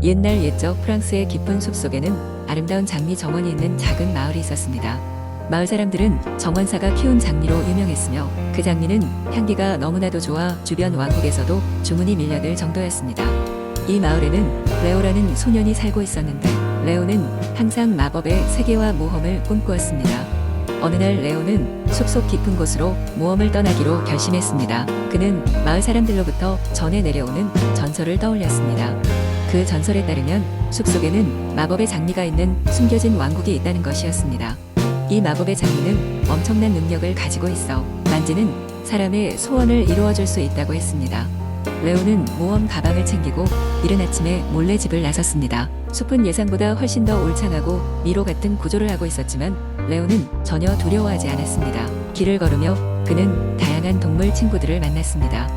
옛날 옛적 프랑스의 깊은 숲속에는 아름다운 장미 정원이 있는 작은 마을이 있었습니다. 마을 사람들은 정원사가 키운 장미로 유명했으며 그 장미는 향기가 너무나도 좋아 주변 왕국에서도 주문이 밀려들 정도였습니다. 이 마을에는 레오라는 소년이 살고 있었는데 레오는 항상 마법의 세계와 모험을 꿈꾸었습니다. 어느 날 레오는 숲속 깊은 곳으로 모험을 떠나기로 결심했습니다. 그는 마을 사람들로부터 전해 내려오는 전설을 떠올렸습니다. 그 전설에 따르면 숲속에는 마법의 장미가 있는 숨겨진 왕국이 있다는 것이었습니다. 이 마법의 장미는 엄청난 능력을 가지고 있어 만지는 사람의 소원을 이루어줄 수 있다고 했습니다. 레오는 모험 가방을 챙기고 이른 아침에 몰래 집을 나섰습니다. 숲은 예상보다 훨씬 더 울창하고 미로 같은 구조를 하고 있었지만 레오는 전혀 두려워하지 않았습니다. 길을 걸으며 그는 다양한 동물 친구들을 만났습니다.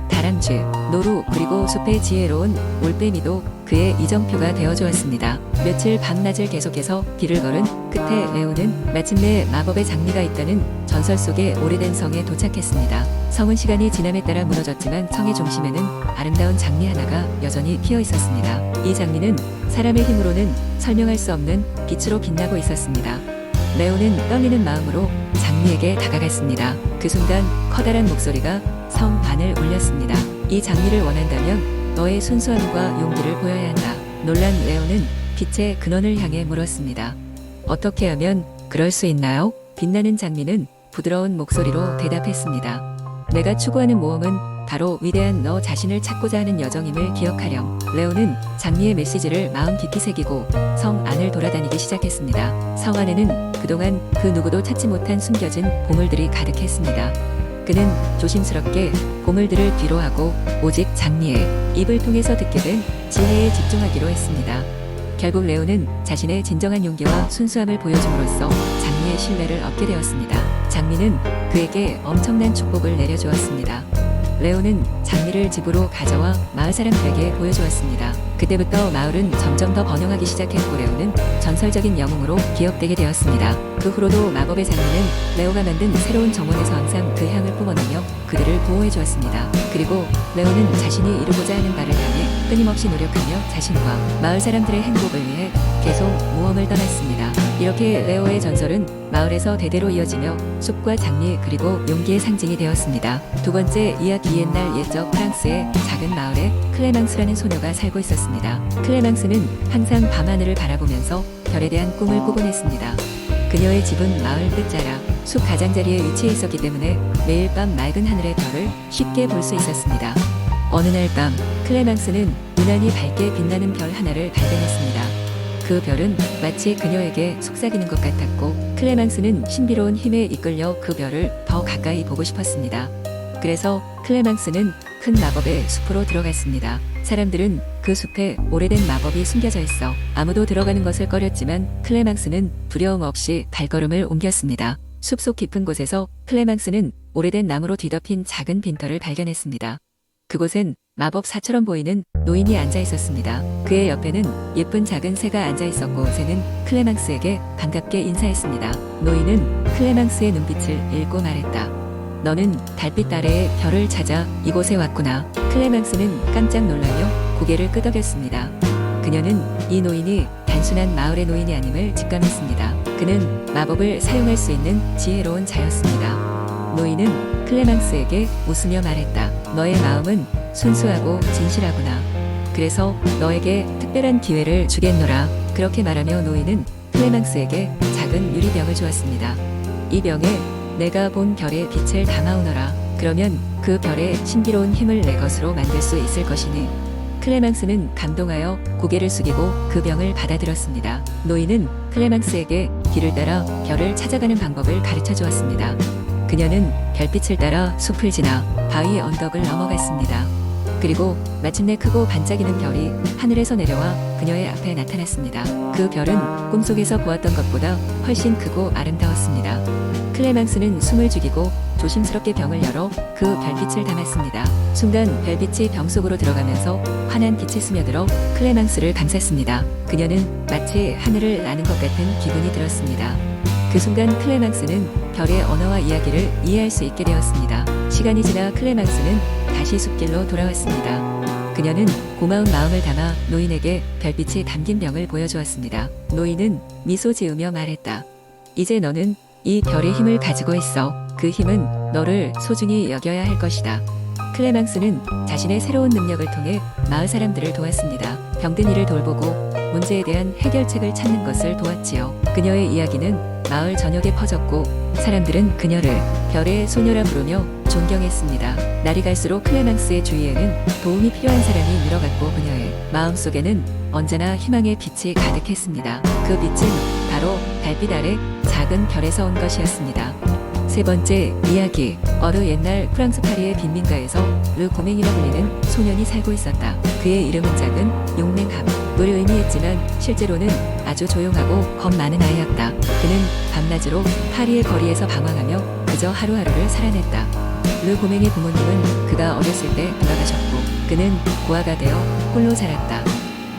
다람쥐, 노루 그리고 숲의 지혜로운 올빼미도 그의 이정표가 되어주었습니다. 며칠 밤낮을 계속해서 길을 걸은 끝에 레오는 마침내 마법의 장미가 있다는 전설 속의 오래된 성에 도착했습니다. 성은 시간이 지남에 따라 무너졌지만 성의 중심에는 아름다운 장미 하나가 여전히 피어 있었습니다. 이 장미는 사람의 힘으로는 설명할 수 없는 빛으로 빛나고 있었습니다. 레오는 떨리는 마음으로 장미에게 다가갔습니다. 그 순간 커다란 목소리가 성 안을 울렸습니다. 이 장미를 원한다면 너의 순수함과 용기를 보여야 한다. 놀란 레오는 빛의 근원을 향해 물었습니다. 어떻게 하면 그럴 수 있나요? 빛나는 장미는 부드러운 목소리로 대답했습니다. 내가 추구하는 모험은 바로 위대한 너 자신을 찾고자 하는 여정임을 기억하렴. 레오는 장미의 메시지를 마음 깊이 새기고 성 안을 돌아다니기 시작했습니다. 성 안에는 그동안 그 누구도 찾지 못한 숨겨진 보물들이 가득했습니다. 그는 조심스럽게 보물들을 뒤로하고 오직 장미의 입을 통해서 듣게 된 지혜에 집중하기로 했습니다. 결국 레오는 자신의 진정한 용기와 순수함을 보여줌으로써 장미의 신뢰를 얻게 되었습니다. 장미는 그에게 엄청난 축복을 내려주었습니다. 레오는 장미를 집으로 가져와 마을 사람들에게 보여주었습니다. 그때부터 마을은 점점 더 번영하기 시작했고 레오는 전설적인 영웅으로 기억되게 되었습니다. 그 후로도 마법의 장미는 레오가 만든 새로운 정원에서 항상 그 향을 뿜어내며 그들을 보호해 주었습니다. 그리고 레오는 자신이 이루고자 하는 바를 향해 끊임없이 노력하며 자신과 마을 사람들의 행복을 위해 계속 모험을 떠났습니다. 이렇게 레오의 전설은 마을에서 대대로 이어지며 숲과 장미 그리고 용기의 상징이 되었습니다. 두 번째 이야기 옛날 옛적 프랑스의 작은 마을에 클레망스라는 소녀가 살고 있었습니다. 클레망스는 항상 밤하늘을 바라보면서 별에 대한 꿈을 꾸곤 했습니다. 그녀의 집은 마을 끝자락 숲 가장자리에 위치해 있었기 때문에 매일 밤 맑은 하늘의 별을 쉽게 볼 수 있었습니다. 어느 날 밤 클레망스는 유난히 밝게 빛나는 별 하나를 발견했습니다. 그 별은 마치 그녀에게 속삭이는 것 같았고 클레망스는 신비로운 힘에 이끌려 그 별을 더 가까이 보고 싶었습니다. 그래서 클레망스는 큰 마법의 숲으로 들어갔습니다. 사람들은 그 숲에 오래된 마법이 숨겨져 있어 아무도 들어가는 것을 꺼렸지만 클레망스는 두려움 없이 발걸음을 옮겼습니다. 숲속 깊은 곳에서 클레망스는 오래된 나무로 뒤덮인 작은 빈터를 발견했습니다. 그곳엔 마법사처럼 보이는 노인이 앉아 있었습니다. 그의 옆에는 예쁜 작은 새가 앉아 있었고 새는 클레망스에게 반갑게 인사했습니다. 노인은 클레망스의 눈빛을 읽고 말했다. 너는 달빛 아래의 별을 찾아 이곳에 왔구나. 클레망스는 깜짝 놀라며 고개를 끄덕였습니다. 그녀는 이 노인이 단순한 마을의 노인이 아님을 직감했습니다. 그는 마법을 사용할 수 있는 지혜로운 자였습니다. 노인은 클레망스에게 웃으며 말했다. 너의 마음은 순수하고 진실하구나. 그래서 너에게 특별한 기회를 주겠노라. 그렇게 말하며 노인은 클레망스에게 작은 유리병을 주었습니다. 이 병에 내가 본 별의 빛을 담아오너라. 그러면 그 별의 신비로운 힘을 내 것으로 만들 수 있을 것이니. 클레망스는 감동하여 고개를 숙이고 그 병을 받아들였습니다. 노인은 클레망스에게 길을 따라 별을 찾아가는 방법을 가르쳐 주었습니다. 그녀는 별빛을 따라 숲을 지나 바위 언덕을 넘어갔습니다. 그리고 마침내 크고 반짝이는 별이 하늘에서 내려와 그녀의 앞에 나타났습니다. 그 별은 꿈속에서 보았던 것보다 훨씬 크고 아름다웠습니다. 클레망스는 숨을 죽이고 조심스럽게 병을 열어 그 별빛을 담았습니다. 순간 별빛이 병 속으로 들어가면서 환한 빛이 스며들어 클레망스를 감쌌습니다. 그녀는 마치 하늘을 나는 것 같은 기분이 들었습니다. 그 순간 클레망스는 별의 언어와 이야기를 이해할 수 있게 되었습니다. 시간이 지나 클레망스는 다시 숲길로 돌아왔습니다. 그녀는 고마운 마음을 담아 노인에게 별빛이 담긴 병을 보여주었습니다. 노인은 미소 지으며 말했다. 이제 너는 이 별의 힘을 가지고 있어. 그 힘은 너를 소중히 여겨야 할 것이다. 클레망스는 자신의 새로운 능력을 통해 마을 사람들을 도왔습니다. 병든 이를 돌보고 문제에 대한 해결책을 찾는 것을 도왔지요. 그녀의 이야기는 마을 전역에 퍼졌고 사람들은 그녀를 별의 소녀라 부르며 존경했습니다. 날이 갈수록 클레망스의 주위에는 도움이 필요한 사람이 늘어갔고 그녀의 마음속에는 언제나 희망의 빛이 가득했습니다. 그 빛은 바로 달빛 아래 작은 별에서 온 것이었습니다. 세 번째 이야기. 어느 옛날 프랑스 파리의 빈민가에서 르 고맹이라 불리는 소년이 살고 있었다. 그의 이름은 작은 용맹함을 의미했지만 실제로는 아주 조용하고 겁 많은 아이였다. 그는 밤낮으로 파리의 거리에서 방황하며 그저 하루하루를 살아냈다. 르 고맹의 부모님은 그가 어렸을 때 돌아가셨고 그는 고아가 되어 홀로 자랐다.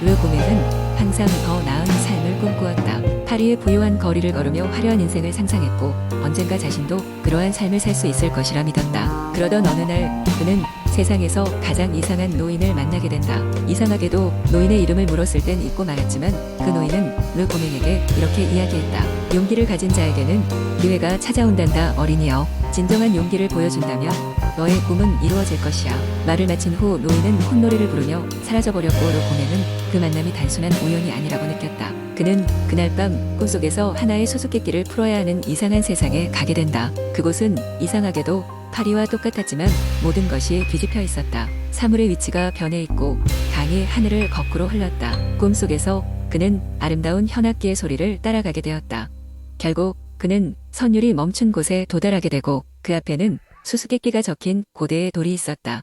르 고맹은 항상 더 나은 삶을 꿈꾸었다. 파리의 부유한 거리를 걸으며 화려한 인생을 상상했고 언젠가 자신도 그러한 삶을 살 수 있을 것이라 믿었다. 그러던 어느 날 그는 세상에서 가장 이상한 노인을 만나게 된다. 이상하게도 노인의 이름을 물었을 땐 잊고 말았지만 그 노인은 르 고맹에게 이렇게 이야기했다. 용기를 가진 자에게는 기회가 찾아온단다. 어린이여, 진정한 용기를 보여준다면 너의 꿈은 이루어질 것이야. 말을 마친 후 노인은 콧노래를 부르며 사라져버렸고 르 고맹은 그 만남이 단순한 우연이 아니라고 느꼈다. 그는 그날 밤 꿈속에서 하나의 수수께끼를 풀어야 하는 이상한 세상에 가게 된다. 그곳은 이상하게도 파리와 똑같았지만 모든 것이 뒤집혀 있었다. 사물의 위치가 변해 있고 강이 하늘을 거꾸로 흘렀다. 꿈속에서 그는 아름다운 현악기의 소리를 따라가게 되었다. 결국 그는 선율이 멈춘 곳에 도달하게 되고 그 앞에는 수수께끼가 적힌 고대의 돌이 있었다.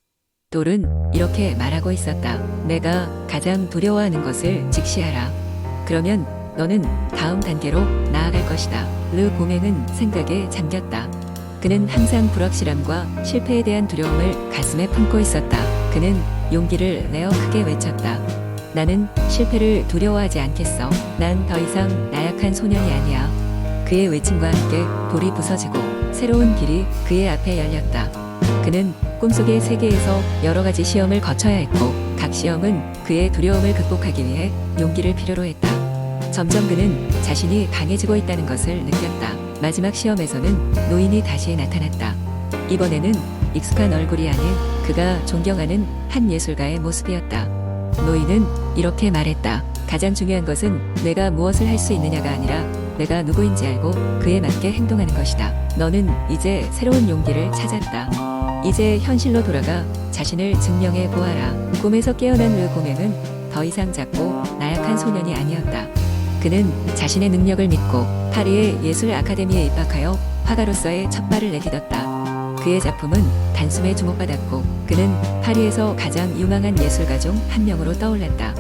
돌은 이렇게 말하고 있었다. 내가 가장 두려워하는 것을 직시하라. 그러면 너는 다음 단계로 나아갈 것이다. 르 고맹은 생각에 잠겼다. 그는 항상 불확실함과 실패에 대한 두려움을 가슴에 품고 있었다. 그는 용기를 내어 크게 외쳤다. 나는 실패를 두려워하지 않겠어. 난 더 이상 나약한 소년이 아니야. 그의 외침과 함께 돌이 부서지고 새로운 길이 그의 앞에 열렸다. 그는 꿈속의 세계에서 여러 가지 시험을 거쳐야 했고 각 시험은 그의 두려움을 극복하기 위해 용기를 필요로 했다. 점점 그는 자신이 강해지고 있다는 것을 느꼈다. 마지막 시험에서는 노인이 다시 나타났다. 이번에는 익숙한 얼굴이 아닌 그가 존경하는 한 예술가의 모습이었다. 노인은 이렇게 말했다. 가장 중요한 것은 내가 무엇을 할 수 있느냐가 아니라 내가 누구인지 알고 그에 맞게 행동하는 것이다. 너는 이제 새로운 용기를 찾았다. 이제 현실로 돌아가 자신을 증명해 보아라. 꿈에서 깨어난 르 고맹은 더 이상 작고 나약한 소년이 아니었다. 그는 자신의 능력을 믿고 파리의 예술 아카데미에 입학하여 화가로서의 첫 발을 내딛었다. 그의 작품은 단숨에 주목받았고 그는 파리에서 가장 유망한 예술가 중 한 명으로 떠올랐다.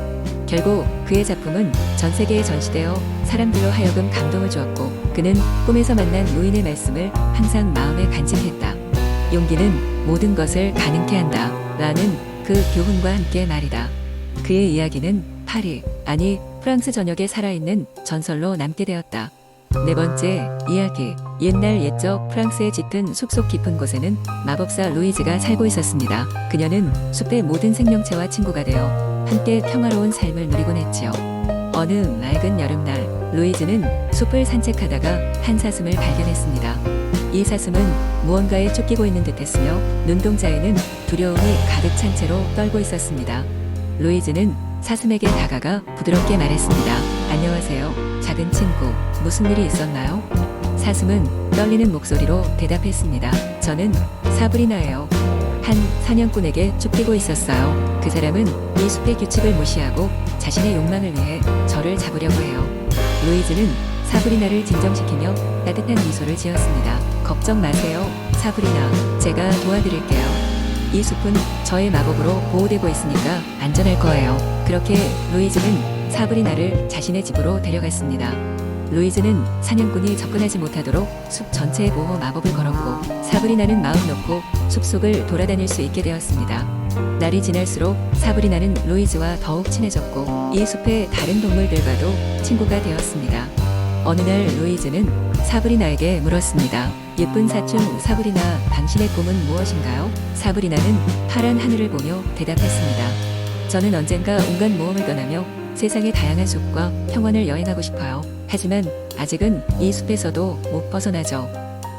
결국 그의 작품은 전 세계에 전시되어 사람들로 하여금 감동을 주었고 그는 꿈에서 만난 노인의 말씀을 항상 마음에 간직했다. 용기는 모든 것을 가능케 한다. 라는 그 교훈과 함께 말이다. 그의 이야기는 파리, 아니 프랑스 전역에 살아있는 전설로 남게 되었다. 네 번째 이야기. 옛날 옛적 프랑스의 짙은 숲속 깊은 곳에는 마법사 루이즈가 살고 있었습니다. 그녀는 숲의 모든 생명체와 친구가 되어 함께 평화로운 삶을 누리곤 했지요. 어느 맑은 여름날 루이즈는 숲을 산책하다가 한 사슴을 발견했습니다. 이 사슴은 무언가에 쫓기고 있는 듯했으며 눈동자에는 두려움이 가득 찬 채로 떨고 있었습니다. 루이즈는 사슴에게 다가가 부드럽게 말했습니다. 안녕하세요, 작은 친구. 무슨 일이 있었나요? 사슴은 떨리는 목소리로 대답했습니다. 저는 사브리나예요. 한 사냥꾼에게 쫓기고 있었어요. 그 사람은 이 숲의 규칙을 무시하고 자신의 욕망을 위해 저를 잡으려고 해요. 루이즈는 사브리나를 진정시키며 따뜻한 미소를 지었습니다. 걱정 마세요, 사브리나. 제가 도와드릴게요. 이 숲은 저의 마법으로 보호되고 있으니까 안전할 거예요. 그렇게 루이즈는 사브리나를 자신의 집으로 데려갔습니다. 루이즈는 사냥꾼이 접근하지 못하도록 숲 전체에 보호 마법을 걸었고 사브리나는 마음 놓고 숲속을 돌아다닐 수 있게 되었습니다. 날이 지날수록 사브리나는 루이즈와 더욱 친해졌고 이 숲의 다른 동물들과도 친구가 되었습니다. 어느 날 루이즈는 사브리나에게 물었습니다. 예쁜 사춘 사브리나, 당신의 꿈은 무엇인가요? 사브리나는 파란 하늘을 보며 대답했습니다. 저는 언젠가 온갖 모험을 떠나며 세상의 다양한 숲과 평원을 여행하고 싶어요. 하지만 아직은 이 숲에서도 못 벗어나죠.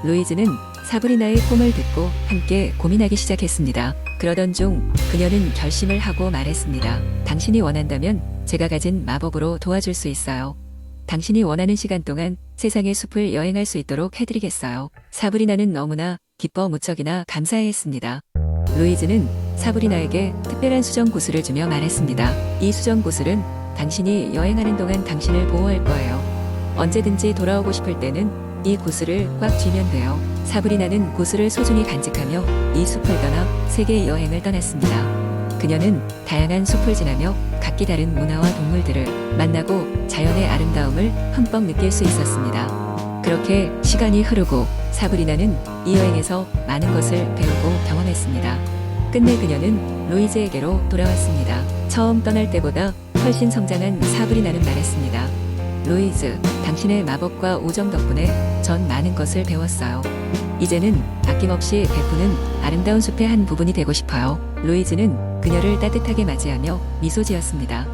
루이즈는 사브리나의 꿈을 듣고 함께 고민하기 시작했습니다. 그러던 중 그녀는 결심을 하고 말했습니다. 당신이 원한다면 제가 가진 마법으로 도와줄 수 있어요. 당신이 원하는 시간 동안 세상의 숲을 여행할 수 있도록 해드리겠어요. 사브리나는 너무나 기뻐 무척이나 감사해했습니다. 루이즈는 사브리나에게 특별한 수정 구슬을 주며 말했습니다. 이 수정 구슬은 당신이 여행하는 동안 당신을 보호할 거예요. 언제든지 돌아오고 싶을 때는 이 구슬을 꽉 쥐면 돼요. 사브리나는 구슬을 소중히 간직하며 이 숲을 떠나 세계 여행을 떠났습니다. 그녀는 다양한 숲을 지나며 각기 다른 문화와 동물들을 만나고 자연의 아름다움을 흠뻑 느낄 수 있었습니다. 그렇게 시간이 흐르고 사브리나는 이 여행에서 많은 것을 배우고 경험했습니다. 끝내 그녀는 루이즈에게로 돌아왔습니다. 처음 떠날 때보다 훨씬 성장한 사브리나는 말했습니다. 루이즈, 당신의 마법과 우정 덕분에 전 많은 것을 배웠어요. 이제는 아낌없이 베푸는 아름다운 숲의 한 부분이 되고 싶어요. 루이즈는 그녀를 따뜻하게 맞이하며 미소 지었습니다.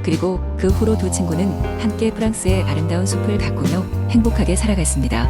그리고 그 후로 두 친구는 함께 프랑스의 아름다운 숲을 가꾸며 행복하게 살아갔습니다.